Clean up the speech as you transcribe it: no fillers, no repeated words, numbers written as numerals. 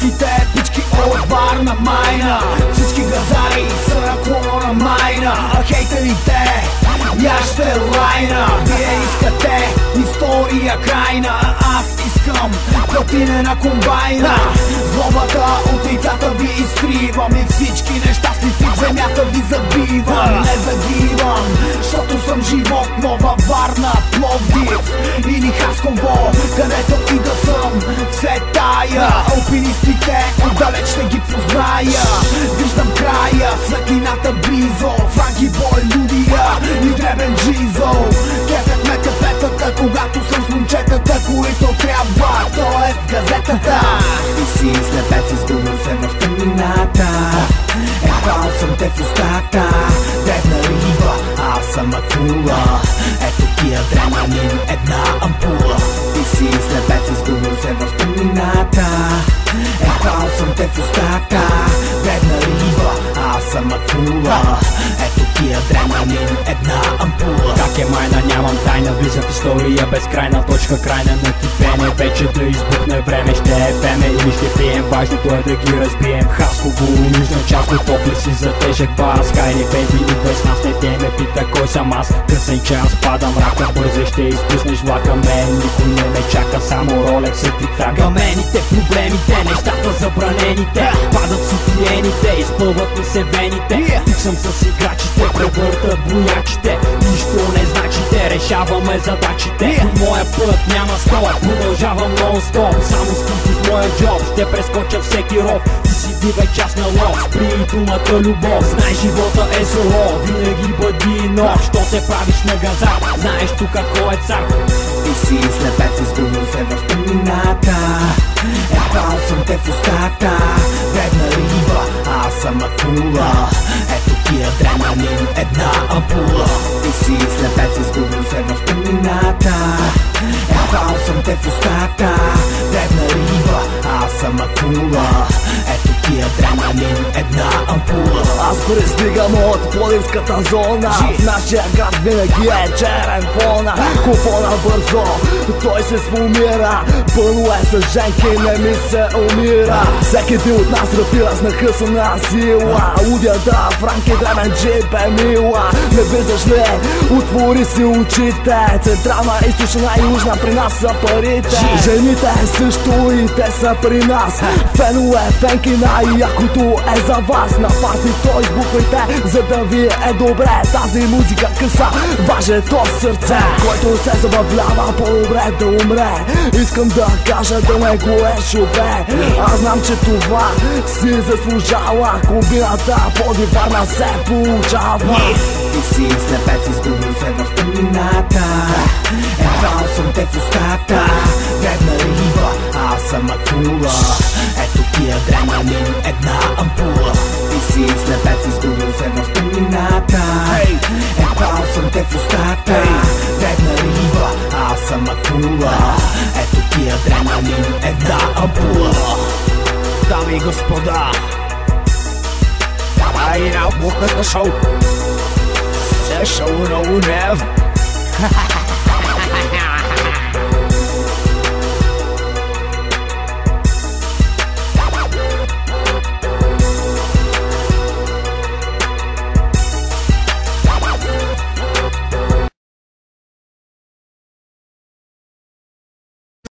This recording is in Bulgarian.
Всичките пички от Варна майна, всички газари са на клона майна, а хейтерите я ще лайна. Вие искате история крайна, а аз искам платинена комбайна. Злобата от лицата ви изтривам и всички нещастници в земята ви забивам. Не загивам, защото съм живот. Нова Варна, Пловдив или Хасково, където и да съм, все тая. Алпинистите отдалеч ще ги позная. Виждам края, светлината близо, Франки Бой, Лудия и дребен Джизо. Кефят ме кафетата, когато съм с момчетата, които трябва, т.е. газетата. И си слепец, изгубил се в тъмнината. Ебал съм те в устата, дребна риба, аз съм акула. Ето ти адреналин, една ампула. И си слепец, изгубил се в тъмнината. Ебал съм те в устата, дребна риба, аз съм акула. Ето ти адреналин, една ампула. Как е майна, нямам тайна, влизам в история безкрайна, точка крайна на кипене. Вече да избухне време, ще е пеме или ще пием, важното е да ги разбием. Хасково, нижна част, готов ли си за тежък бас? Хайде бейби, идвай с нас, не те ме пита кой съм аз. Късен час, пада мрака, бързо ще изпуснеш влака. Мен никой не ме чака, само Ролекс се ти така. Гамените, проблемите, нещата забранените, падат сутиените, изпълват ми се вените. Тук съм с играчите, превъртат боячите, нищо не значите, решаваме задачите. Моя път няма стоп, продължавам нон-стоп, само скути в моя джоб, ще прескоча всеки ров. Ти си дивай част на лов, спри думата любов. Знай, живота е зло, винаги бъди нов. Що се правиш на газар, знаеш тук кой е цар. И си слепец, изгубил се в тъмнината. Ебал съм те в устата, дребна риба, аз съм акула. Ето ти адреналин, една ампула. И си слепец, изгубил се в тъмнината. Ебал съм те в устата, дребна риба, аз съм акула. Ето ти адреналин, една ампула. Аз пристигам от Пловдивската зона, в нашия град винаги е черен фона. Купона бързо, той се сформира, пълно е с женки, не ми се умира. Всеки един от нас рапира с нахъсана сила. Удята, Франки, дребен джип е мила. Не виждаш ли? Отвори си очите. Централна, източна и южна, при нас са парите. Жените също и те са при нас. Фенове, фенки, най-якото е за вас. На партито избухвайте, за да ви е добре. Тази музика къса вашето сърце, който се забавлява, по-добре да умре. Искам да кажа да не го е шубе. Аз знам, че това си заслужава. Комбината Пловдив Варна се получава. И си слепец, изгубил се в тъмнината. Ебал съм те в устата, дребна риба, аз съм акула. Ето ти адреналин, една ампула. И си слепец, изгубил се в тъмнината. Ебал съм те в устата, дребна риба, аз съм акула. Ето ти адреналин, една ампула. Дами и господа, Ай, на бухната шоу. Се шоу на Унев.